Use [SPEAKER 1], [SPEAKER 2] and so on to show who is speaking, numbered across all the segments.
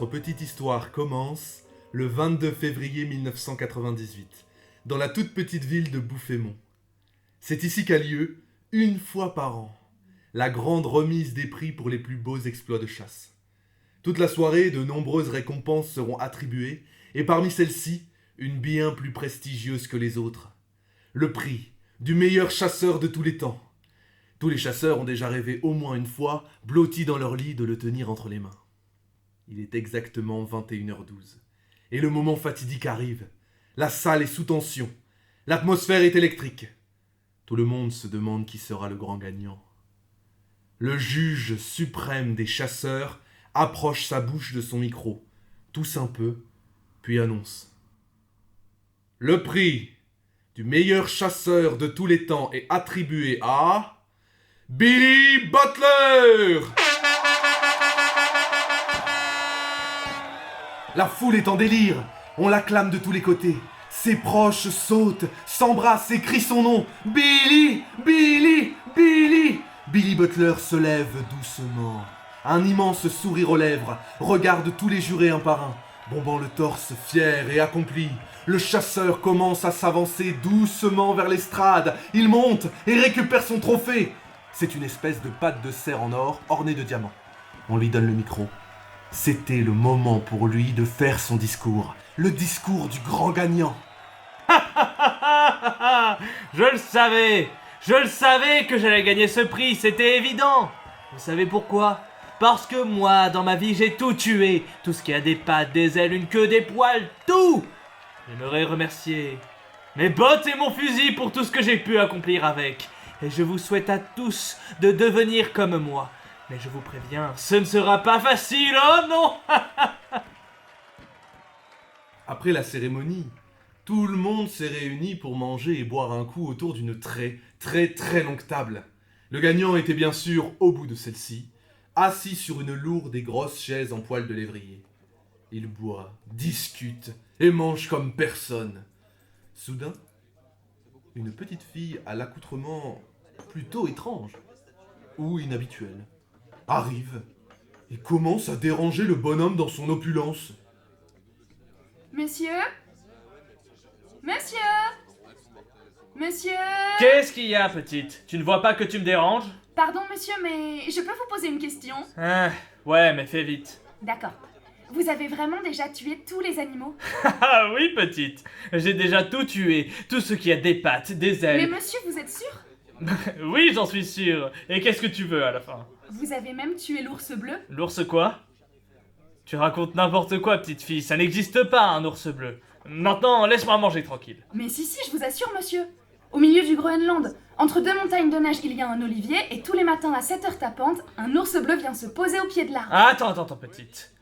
[SPEAKER 1] Notre petite histoire commence le 22 février 1998, dans la toute petite ville de Bouffémont. C'est ici qu'a lieu, une fois par an, la grande remise des prix pour les plus beaux exploits de chasse. Toute la soirée, de nombreuses récompenses seront attribuées, et parmi celles-ci, une bien plus prestigieuse que les autres. Le prix du meilleur chasseur de tous les temps. Tous les chasseurs ont déjà rêvé au moins une fois, blottis dans leur lit, de le tenir entre les mains. Il est exactement 21h12. Et le moment fatidique arrive. La salle est sous tension. L'atmosphère est électrique. Tout le monde se demande qui sera le grand gagnant. Le juge suprême des chasseurs approche sa bouche de son micro, tousse un peu, puis annonce. Le prix du meilleur chasseur de tous les temps est attribué à Billy Butler! La foule est en délire, on l'acclame de tous les côtés. Ses proches sautent, s'embrassent et crient son nom. Billy! Billy! Billy! Billy Butler se lève doucement. Un immense sourire aux lèvres, regarde tous les jurés un par un, bombant le torse fier et accompli. Le chasseur commence à s'avancer doucement vers l'estrade. Il monte et récupère son trophée. C'est une espèce de patte de cerf en or ornée de diamants. On lui donne le micro. C'était le moment pour lui de faire son discours. Le discours du grand gagnant.
[SPEAKER 2] Je le savais que j'allais gagner ce prix, c'était évident. Vous savez pourquoi ? Parce que moi, dans ma vie, j'ai tout tué. Tout ce qui a des pattes, des ailes, une queue, des poils, tout. J'aimerais remercier mes bottes et mon fusil pour tout ce que j'ai pu accomplir avec. Et je vous souhaite à tous de devenir comme moi. Mais je vous préviens, ce ne sera pas facile, oh non.
[SPEAKER 1] Après la cérémonie, tout le monde s'est réuni pour manger et boire un coup autour d'une très longue table. Le gagnant était bien sûr au bout de celle-ci, assis sur une lourde et grosse chaise en poil de lévrier. Il boit, discute et mange comme personne. Soudain, une petite fille à l'accoutrement plutôt étrange ou inhabituel arrive et commence à déranger le bonhomme dans son opulence.
[SPEAKER 3] Monsieur ? Monsieur ? Monsieur ?
[SPEAKER 2] Qu'est-ce qu'il y a, petite ? Tu ne vois pas que tu me déranges ?
[SPEAKER 3] Pardon, monsieur, mais je peux vous poser une question ?
[SPEAKER 2] Ouais, mais fais vite.
[SPEAKER 3] D'accord. Vous avez vraiment déjà tué tous les animaux ?
[SPEAKER 2] Ah oui, petite. J'ai déjà tout tué. Tout ce qui a des pattes, des
[SPEAKER 3] Mais
[SPEAKER 2] ailes.
[SPEAKER 3] monsieur, vous êtes sûr ?
[SPEAKER 2] Oui, j'en suis sûr. Et qu'est-ce que tu veux à la fin ?
[SPEAKER 3] Vous avez même tué l'ours bleu ?
[SPEAKER 2] L'ours quoi ? Tu racontes n'importe quoi, petite fille. Ça n'existe pas, un ours bleu. Maintenant, laisse-moi manger tranquille.
[SPEAKER 3] Mais si, je vous assure, monsieur. Au milieu du Groenland, entre deux montagnes de neige, il y a un olivier, et tous les matins à 7h tapante, un ours bleu vient se poser au pied de l'arbre.
[SPEAKER 2] Attends, petite.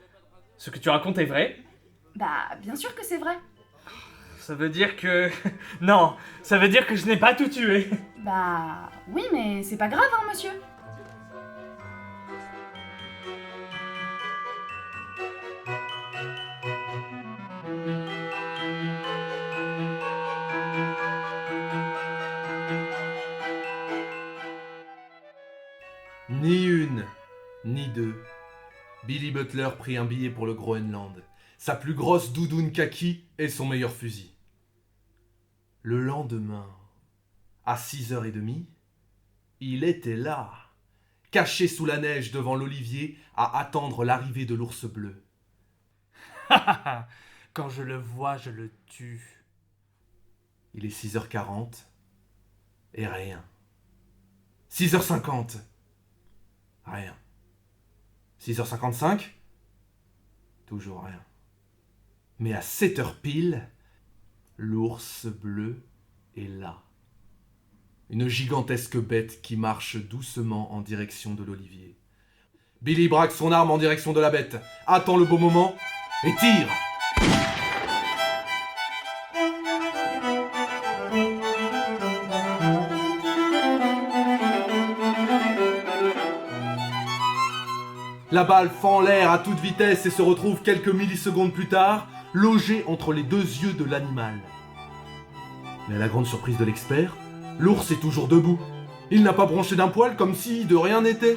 [SPEAKER 2] Ce que tu racontes est vrai ?
[SPEAKER 3] Bah, bien sûr que c'est vrai.
[SPEAKER 2] Ça veut dire que... Non, ça veut dire que je n'ai pas tout tué.
[SPEAKER 3] Bah, oui, mais c'est pas grave, hein, monsieur.
[SPEAKER 1] Ni une, ni deux. Billy Butler prit un billet pour le Groenland, sa plus grosse doudoune kaki et son meilleur fusil. Le lendemain, à 6h30, il était là, caché sous la neige devant l'olivier à attendre l'arrivée de l'ours bleu.
[SPEAKER 2] Quand je le vois, je le tue.
[SPEAKER 1] Il est 6h40 et rien. 6h50, rien. 6h55, toujours rien. Mais à 7h pile, l'ours bleu est là. Une gigantesque bête qui marche doucement en direction de l'olivier. Billy braque son arme en direction de la bête, attend le bon moment et tire. La balle fend l'air à toute vitesse et se retrouve quelques millisecondes plus tard, logée entre les deux yeux de l'animal. Mais à la grande surprise de l'expert, l'ours est toujours debout. Il n'a pas bronché d'un poil comme si de rien n'était.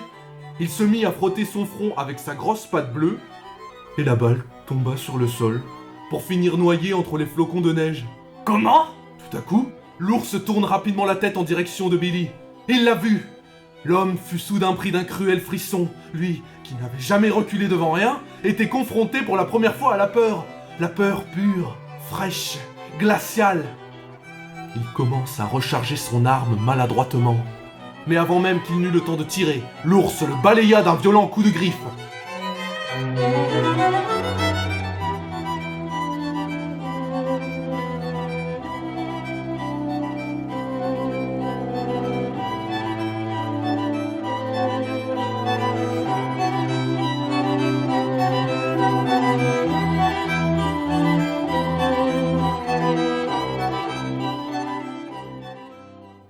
[SPEAKER 1] Il se mit à frotter son front avec sa grosse patte bleue et la balle tomba sur le sol, pour finir noyée entre les flocons de neige.
[SPEAKER 2] Comment?
[SPEAKER 1] Tout à coup, l'ours tourne rapidement la tête en direction de Billy. Il l'a vu. L'homme fut soudain pris d'un cruel frisson. Lui, qui n'avait jamais reculé devant rien, était confronté pour la première fois à la peur. La peur pure, fraîche, glaciale. Il commence à recharger son arme maladroitement. Mais avant même qu'il n'eût le temps de tirer, l'ours le balaya d'un violent coup de griffe.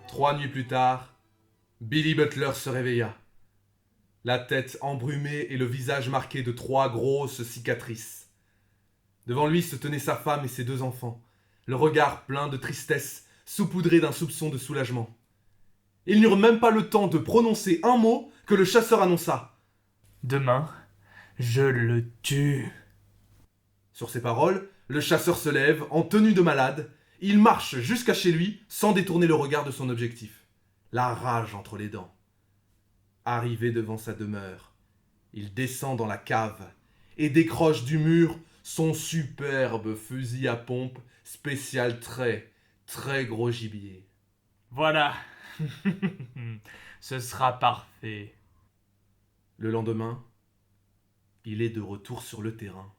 [SPEAKER 1] Trois nuits plus tard, Billy Butler se réveilla. La tête embrumée et le visage marqué de 3 grosses cicatrices. Devant lui se tenaient sa femme et ses 2 enfants, le regard plein de tristesse, saupoudré d'un soupçon de soulagement. Ils n'eurent même pas le temps de prononcer un mot que le chasseur annonça.
[SPEAKER 2] « Demain, je le tue. »
[SPEAKER 1] Sur ces paroles, le chasseur se lève, en tenue de malade. Il marche jusqu'à chez lui, sans détourner le regard de son objectif. La rage entre les dents. Arrivé devant sa demeure, il descend dans la cave et décroche du mur son superbe fusil à pompe spécial très gros gibier.
[SPEAKER 2] Voilà. Ce sera parfait.
[SPEAKER 1] Le lendemain, il est de retour sur le terrain.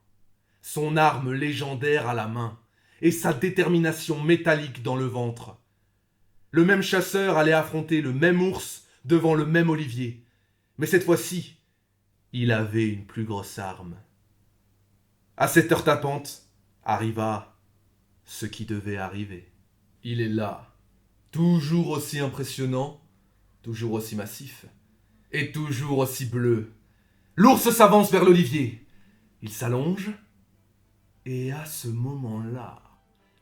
[SPEAKER 1] Son arme légendaire à la main et sa détermination métallique dans le ventre. Le même chasseur allait affronter le même ours devant le même olivier. Mais cette fois-ci, il avait une plus grosse arme. À cette heure tapante, arriva ce qui devait arriver. Il est là, toujours aussi impressionnant, toujours aussi massif, et toujours aussi bleu. L'ours s'avance vers l'olivier. Il s'allonge, et à ce moment-là,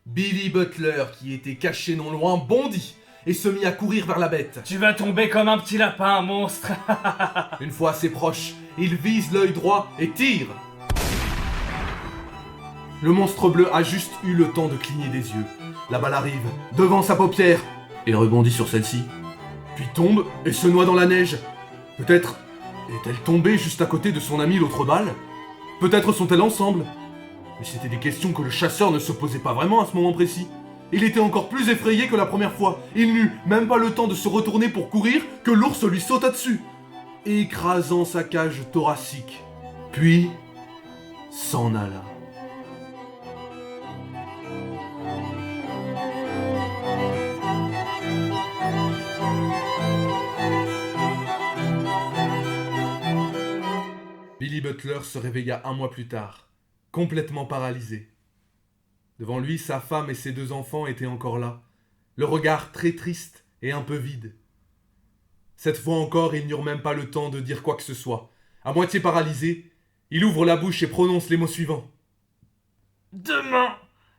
[SPEAKER 1] Billy Butler, qui était caché non loin, bondit et se mit à courir vers la bête.
[SPEAKER 2] Tu vas tomber comme un petit lapin, monstre.
[SPEAKER 1] Une fois assez proche, il vise l'œil droit et tire. Le monstre bleu a juste eu le temps de cligner des yeux. La balle arrive devant sa paupière et rebondit sur celle-ci. Puis tombe et se noie dans la neige. Peut-être est-elle tombée juste à côté de son ami l'autre balle? Peut-être sont-elles ensemble? Mais c'était des questions que le chasseur ne se posait pas vraiment à ce moment précis. Il était encore plus effrayé que la première fois. Il n'eut même pas le temps de se retourner pour courir que l'ours lui sauta dessus, écrasant sa cage thoracique. Puis s'en alla. Billy Butler se réveilla un mois plus tard, complètement paralysé. Devant lui, sa femme et ses 2 enfants étaient encore là, le regard très triste et un peu vide. Cette fois encore, ils n'eurent même pas le temps de dire quoi que ce soit. À moitié paralysé, il ouvre la bouche et prononce les mots suivants.
[SPEAKER 2] « Demain,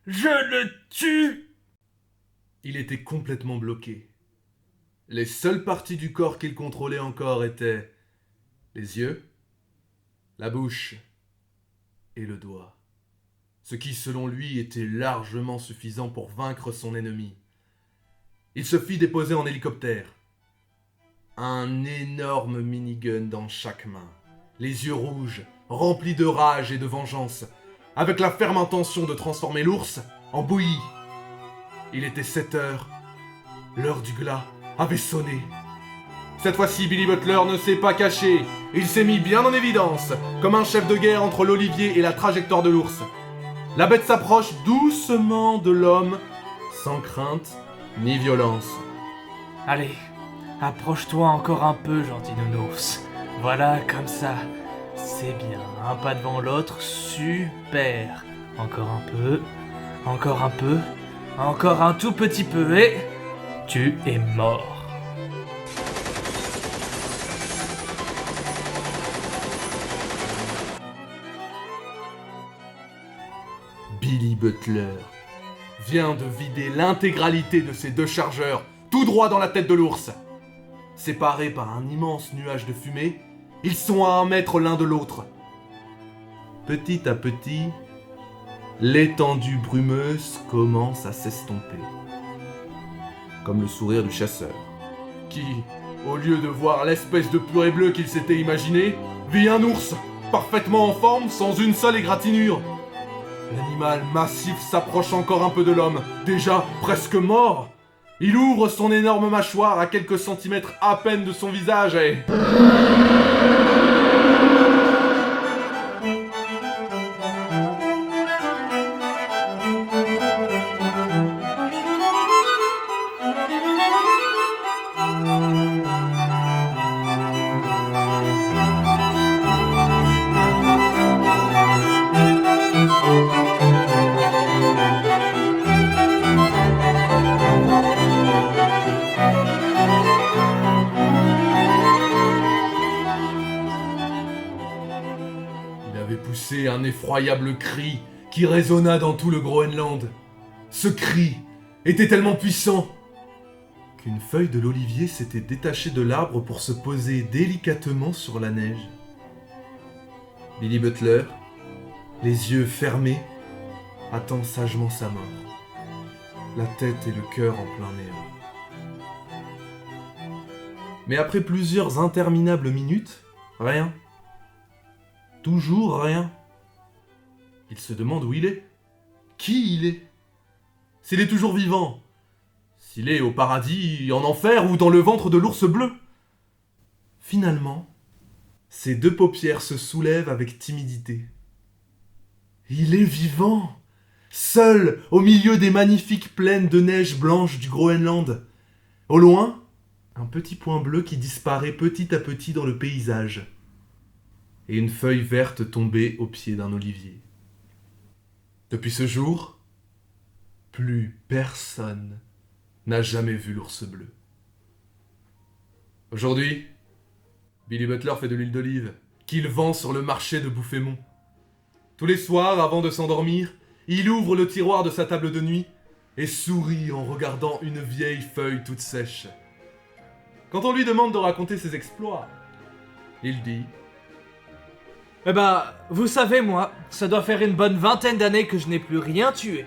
[SPEAKER 2] je le tue !»
[SPEAKER 1] Il était complètement bloqué. Les seules parties du corps qu'il contrôlait encore étaient les yeux, la bouche et le doigt. Ce qui, selon lui, était largement suffisant pour vaincre son ennemi. Il se fit déposer en hélicoptère. Un énorme minigun dans chaque main, les yeux rouges, remplis de rage et de vengeance, avec la ferme intention de transformer l'ours en bouillie. Il était 7 heures. L'heure du glas avait sonné. Cette fois-ci, Billy Butler ne s'est pas caché. Il s'est mis bien en évidence, comme un chef de guerre entre l'olivier et la trajectoire de l'ours. La bête s'approche doucement de l'homme, sans crainte ni violence.
[SPEAKER 2] Allez, approche-toi encore un peu, gentil nounours. Voilà, comme ça. C'est bien, un pas devant l'autre, super. Encore un peu, encore un peu, encore un tout petit peu et... tu es mort.
[SPEAKER 1] Billy Butler vient de vider l'intégralité de ses 2 chargeurs tout droit dans la tête de l'ours. Séparés par un immense nuage de fumée, ils sont à 1 mètre l'un de l'autre. petit à petit, l'étendue brumeuse commence à s'estomper. Comme le sourire du chasseur, qui, au lieu de voir l'espèce de purée bleue qu'il s'était imaginé, vit un ours, parfaitement en forme, sans une seule égratignure. L'animal massif s'approche encore un peu de l'homme, déjà presque mort. Il ouvre son énorme mâchoire à quelques centimètres à peine de son visage et... poussé un effroyable cri qui résonna dans tout le Groenland. Ce cri était tellement puissant qu'une feuille de l'olivier s'était détachée de l'arbre pour se poser délicatement sur la neige. Billy Butler, les yeux fermés, attend sagement sa mort, la tête et le cœur en plein néant. Mais après plusieurs interminables minutes, rien. Toujours rien. Il se demande où il est. Qui il est. S'il est toujours vivant. S'il est au paradis, en enfer ou dans le ventre de l'ours bleu. Finalement, ses deux paupières se soulèvent avec timidité. Il est vivant, seul au milieu des magnifiques plaines de neige blanche du Groenland. Au loin, un petit point bleu qui disparaît petit à petit dans le paysage. Et une feuille verte tombée au pied d'un olivier. Depuis ce jour, plus personne n'a jamais vu l'ours bleu. Aujourd'hui, Billy Butler fait de l'huile d'olive, qu'il vend sur le marché de Bouffémont. Tous les soirs, avant de s'endormir, il ouvre le tiroir de sa table de nuit et sourit en regardant une vieille feuille toute sèche. Quand on lui demande de raconter ses exploits, il dit...
[SPEAKER 2] Eh ben, vous savez moi, ça doit faire une bonne 20aine d'années que je n'ai plus rien tué.